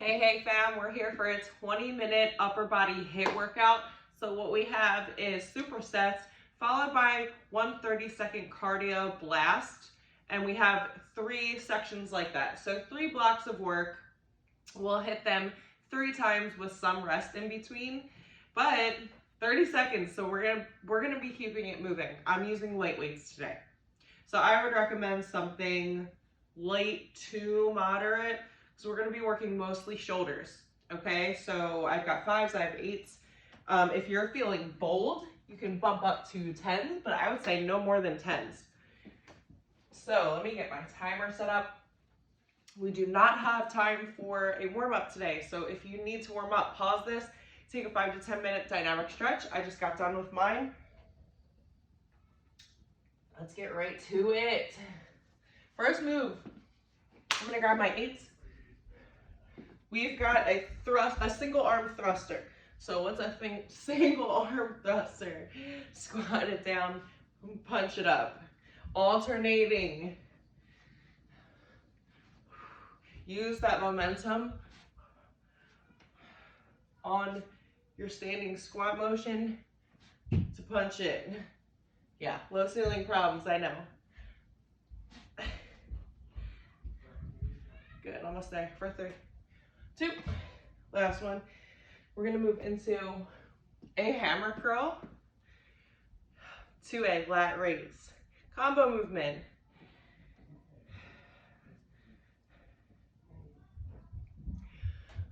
Hey fam, we're here for a 20-minute upper body HIIT workout. So what we have is supersets followed by one 30-second cardio blast. And we have 3 sections like that. So 3 blocks of work. We'll hit them 3 times with some rest in between, but 30 seconds. So we're gonna be keeping it moving. I'm using light weights today. So I would recommend something light to moderate. So we're going to be working mostly shoulders, okay? So I've got 5s, I have 8s. If you're feeling bold, you can bump up to 10s, but I would say no more than 10s. So let me get my timer set up. We do not have time for a warm-up today, so if you need to warm up, pause this, take a 5 to 10 minute dynamic stretch. I just got done with mine. Let's get right to it. First move, I'm going to grab my 8s. We've got a single arm thruster. So once I think single arm thruster, squat it down, punch it up. Alternating. Use that momentum on your standing squat motion to punch it. Yeah, low ceiling problems, I know. Good, almost there for 3. 2, last one. We're gonna move into a hammer curl to a lat raise. Combo movement.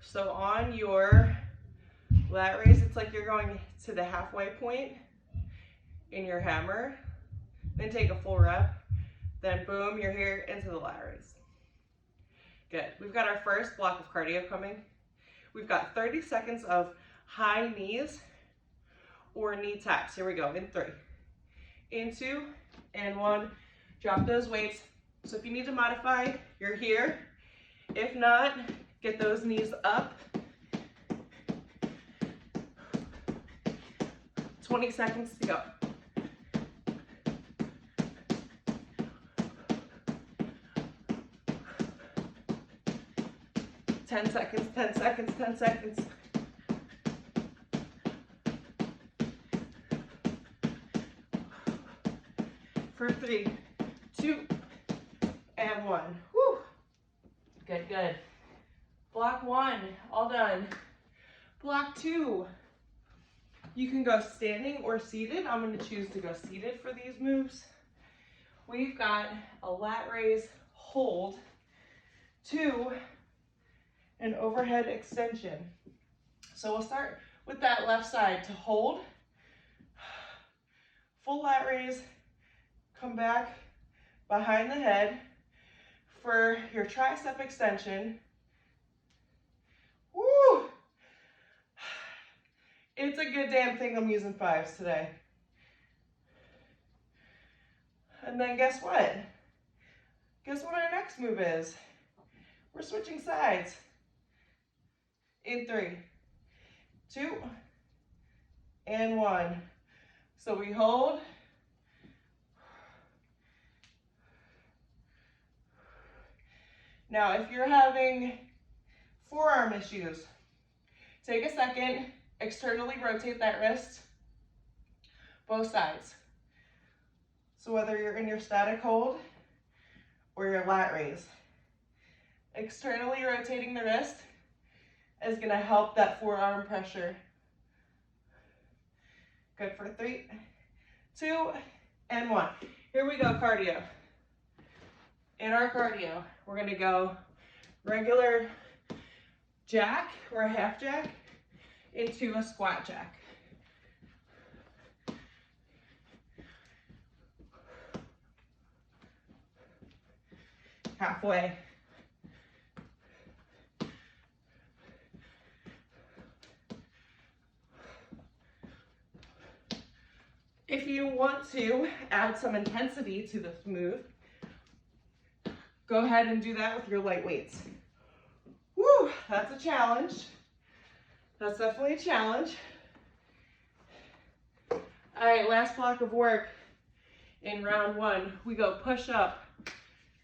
So on your lat raise, it's like you're going to the halfway point in your hammer, then take a full rep, then boom, you're here into the lat raise. Good. We've got our first block of cardio coming. We've got 30 seconds of high knees or knee taps. Here we go. In 3, in 2, and 1. Drop those weights. So if you need to modify, you're here. If not, get those knees up. 20 seconds to go. Ten seconds, 10 seconds, 10 seconds. For 3, 2, and 1. Whew. Good, good. Block 1, all done. Block 2. You can go standing or seated. I'm going to choose to go seated for these moves. We've got a lat raise hold, 2, an overhead extension. So we'll start with that left side to hold. Full lat raise, come back behind the head for your tricep extension. Woo! It's a good damn thing I'm using 5s today. And then guess what? Guess what our next move is? We're switching sides. In 3, 2, and 1. So we hold. Now, if you're having forearm issues, take a second, externally rotate that wrist, both sides. So whether you're in your static hold or your lat raise, externally rotating the wrist is going to help that forearm pressure. Good for 3, 2, and 1. Here we go, cardio. In our cardio, we're going to go regular jack or a half jack into a squat jack. Halfway. If you want to add some intensity to this move, go ahead and do that with your light weights. Woo, that's a challenge. That's definitely a challenge. All right, last block of work in round 1. We go push up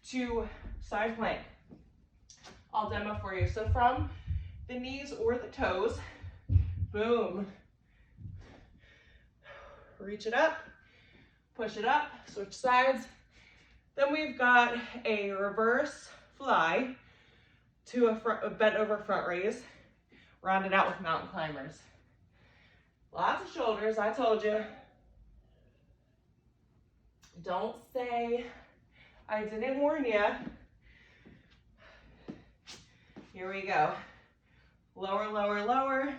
to side plank. I'll demo for you. So from the knees or the toes. Boom. Reach it up, push it up, switch sides. Then we've got a reverse fly to a bent over front raise, rounded out with mountain climbers. Lots of shoulders, I told you. Don't say I didn't warn you. Here we go. Lower, lower, lower,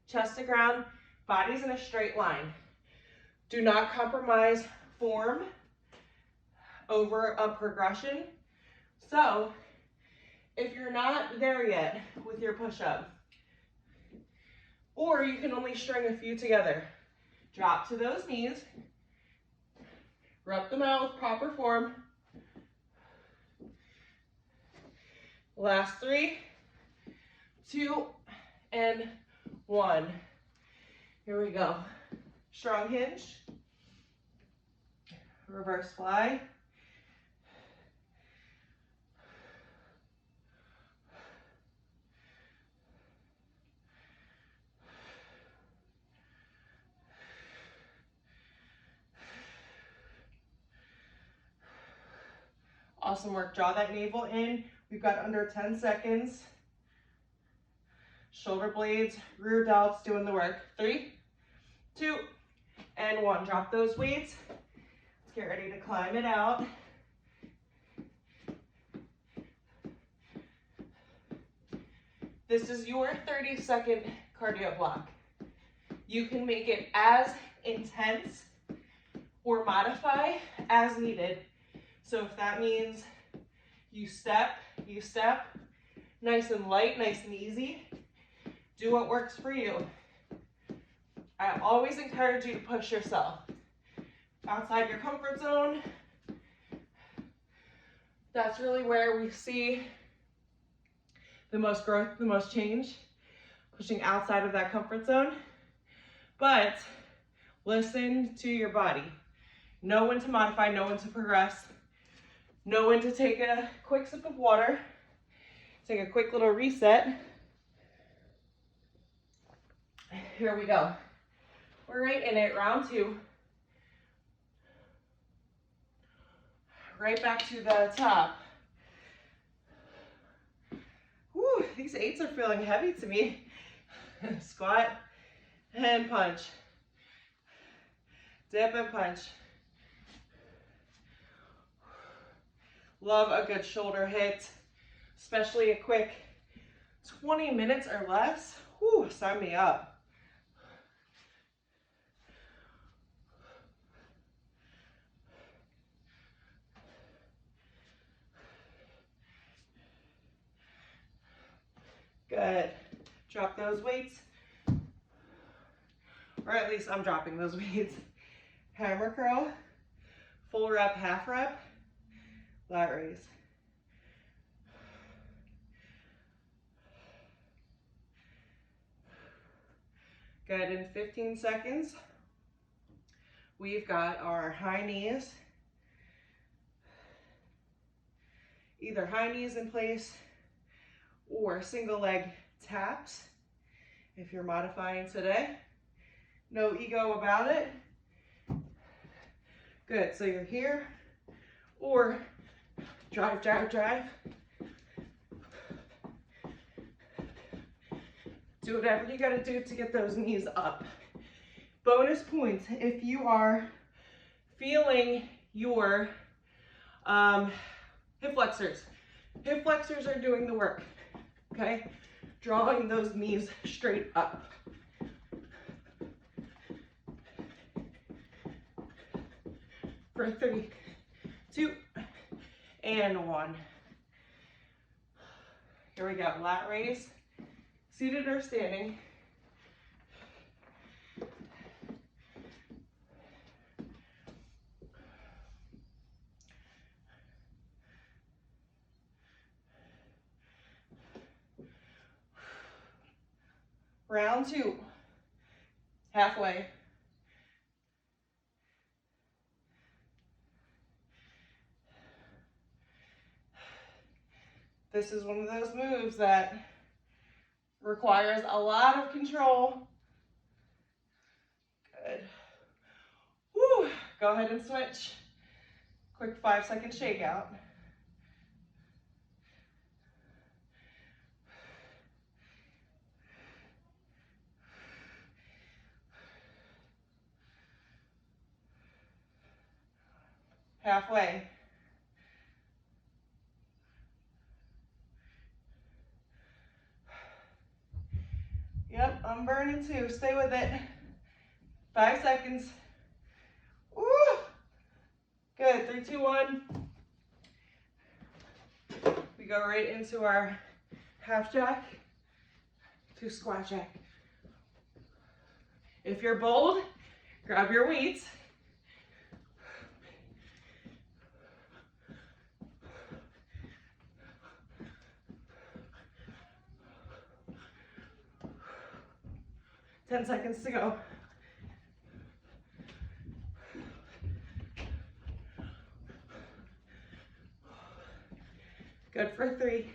chest to ground, body's in a straight line. Do not compromise form over a progression. So if you're not there yet with your push-up, or you can only string a few together, drop to those knees, rub them out with proper form. Last 3, 2, and 1. Here we go. Strong hinge, reverse fly. Awesome work. Draw that navel in. We've got under 10 seconds. Shoulder blades, rear delts doing the work. 3, 2, and 1. Drop those weights. Let's get ready to climb it out. This is your 30-second cardio block. You can make it as intense or modify as needed. So if that means you step, nice and light, nice and easy, do what works for you. I always encourage you to push yourself outside your comfort zone. That's really where we see the most growth, the most change, pushing outside of that comfort zone. But listen to your body. Know when to modify, know when to progress, know when to take a quick sip of water, take a quick little reset. Here we go. We're right in it, round 2. Right back to the top. Whew, these 8s are feeling heavy to me. Squat and punch. Dip and punch. Love a good shoulder hit, especially a quick 20 minutes or less. Whew, sign me up. Good. Drop those weights. Or at least I'm dropping those weights. Hammer curl, full rep, half rep, lat raise. Good, in 15 seconds, we've got our high knees. Either high knees in place or single leg taps if you're modifying today. No ego about it. Good, so you're here or drive, drive, drive. Do whatever you gotta do to get those knees up. Bonus points if you are feeling your hip flexors. Hip flexors are doing the work, okay? Drawing those knees straight up. For 3, 2, and 1. Here we go, lat raise, seated or standing. Round 2, halfway. This is one of those moves that Requires a lot of control. Good. Woo. Go ahead and switch. Quick 5-second shakeout. Halfway. Yep, I'm burning too. Stay with it. 5 seconds. Woo! Good. 3, 2, 1. We go right into our half jack to squat jack. If you're bold, grab your weights. Ten seconds to go. Good for 3,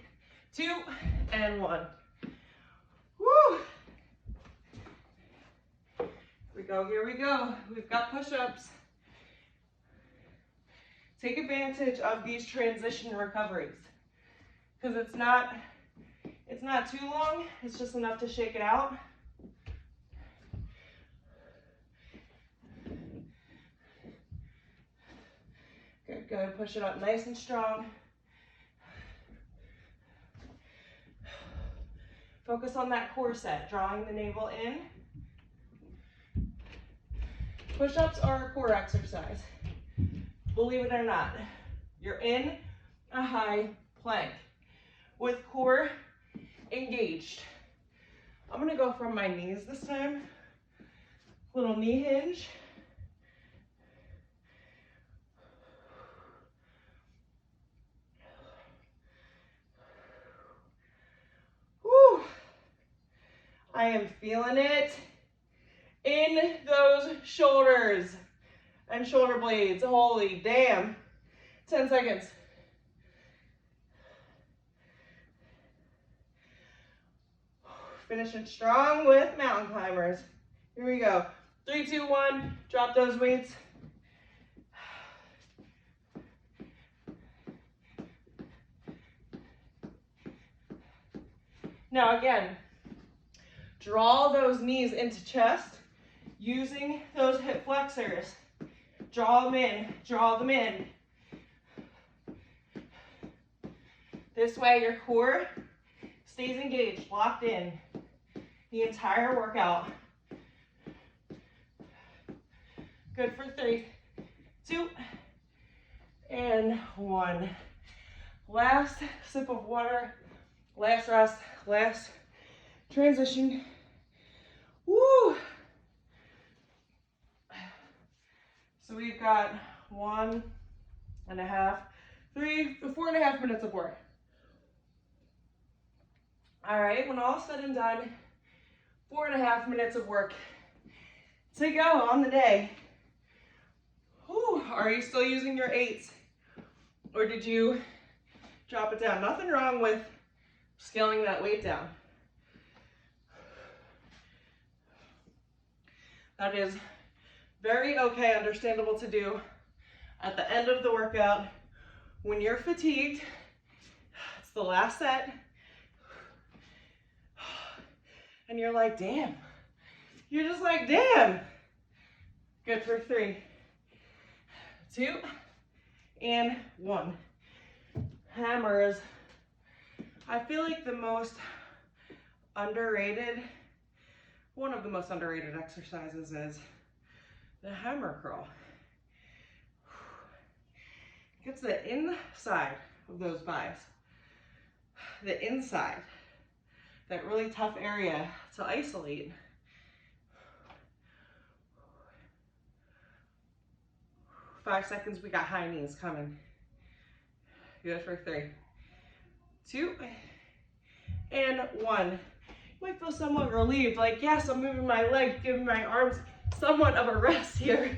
2, and 1. Woo! Here we go. We've got push-ups. Take advantage of these transition recoveries because it's not too long. It's just enough to shake it out. Good, good. Push it up nice and strong. Focus on that core set, drawing the navel in. Push-ups are a core exercise. Believe it or not, you're in a high plank with core engaged. I'm gonna go from my knees this time. Little knee hinge. Whew. I am feeling it in those shoulders and shoulder blades. Holy damn. 10 seconds. Finishing strong with mountain climbers. Here we go. 3, 2, 1. Drop those weights. Now again, draw those knees into chest using those hip flexors. Draw them in, draw them in. This way your core stays engaged, locked in the entire workout. Good for 3, 2, and 1. Last sip of water, last rest, last transition. Woo! So we've got 1.5, 3, 4.5 minutes of work. All right, when all said and done, 4.5 minutes of work to go on the day. Whew, are you still using your 8s? Or did you drop it down? Nothing wrong with scaling that weight down. That is very okay, understandable to do at the end of the workout when you're fatigued. It's the last set. And you're like, damn. You're just like, damn. Good for 3, 2, and 1. Hammers. I feel like the most underrated, one of the most underrated exercises is the hammer curl. Gets the inside of those thighs, the inside, that really tough area to isolate. Five seconds, we got high knees coming. Good for 3, 2, and 1. You might feel somewhat relieved, like, yes, I'm moving my legs, giving my arms somewhat of a rest here.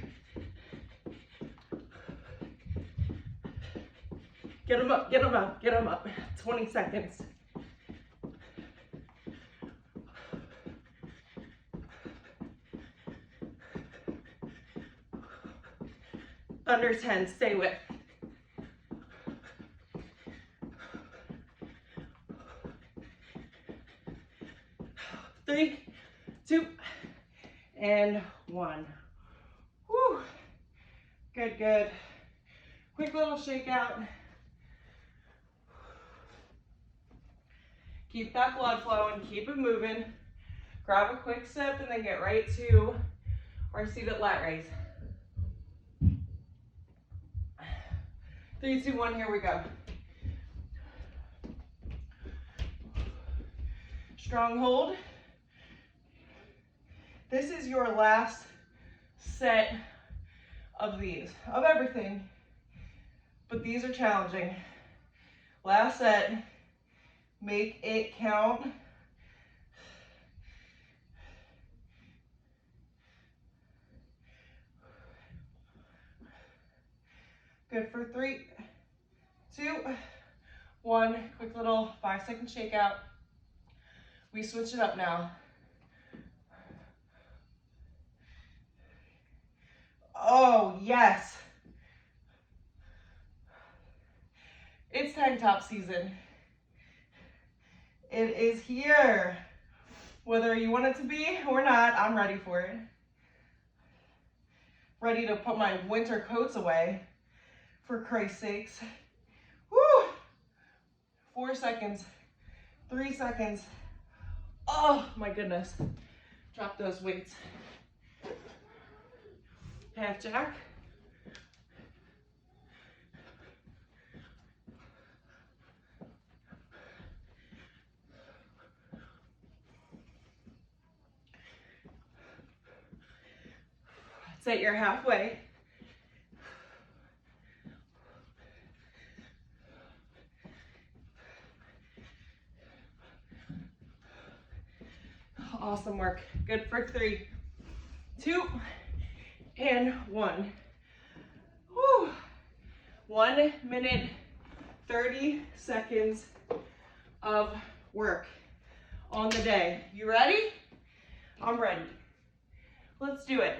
Get them up, get them up, get them up. 20 seconds. Under 10, stay with. 3, 2, and 1. Whew. Good, good. Quick little shakeout. Keep that blood flowing, keep it moving. Grab a quick sip and then get right to our seated lat raise. 3, 2, 1, here we go. Strong hold. This is your last set of these, of everything, but these are challenging. Last set, make it count. Good for 3, 2, 1. Quick little 5-second shakeout. We switch it up now. Oh, yes. It's tank top season. It is here. Whether you want it to be or not, I'm ready for it. Ready to put my winter coats away, for Christ's sakes. Woo! 4 seconds, 3 seconds. Oh my goodness. Drop those weights. Half jack. Set your halfway. Awesome work. Good for 3, 2, and 1. Whew. 1 minute, 30 seconds of work on the day. You ready? I'm ready. Let's do it.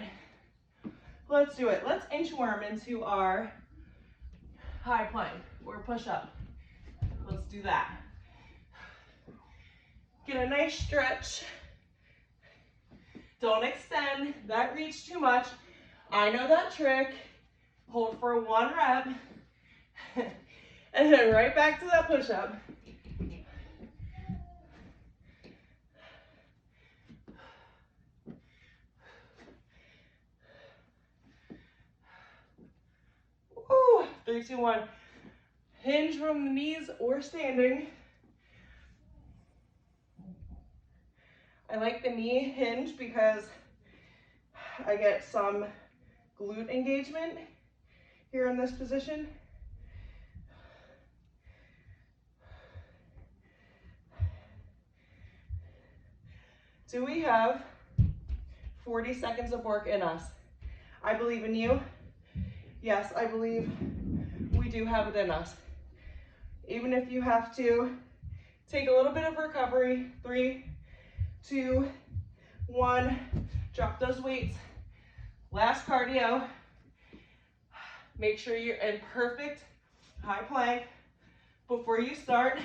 Let's do it. Let's inchworm into our high plank or push up. Let's do that. Get a nice stretch. Don't extend that reach too much. I know that trick. Hold for 1 rep. And then right back to that push-up. Woo! 3, 2, 1. Hinge from the knees or standing. I like the knee hinge because I get some glute engagement here in this position. Do we have 40 seconds of work in us? I believe in you. Yes, I believe we do have it in us. Even if you have to take a little bit of recovery. 3, 2, 1. Drop those weights. Last cardio. Make sure you're in perfect high plank before you start.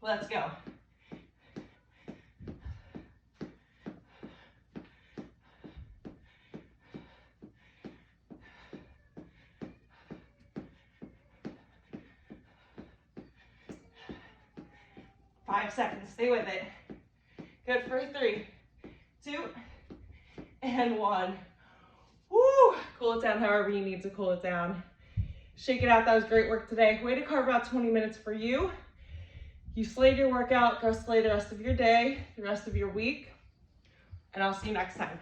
Let's go. Five seconds, stay with it. Good for 3, 2, and 1. Woo! Cool it down however you need to cool it down. Shake it out, that was great work today. Way to carve out 20 minutes for you. You slayed your workout, go slay the rest of your day, the rest of your week, and I'll see you next time.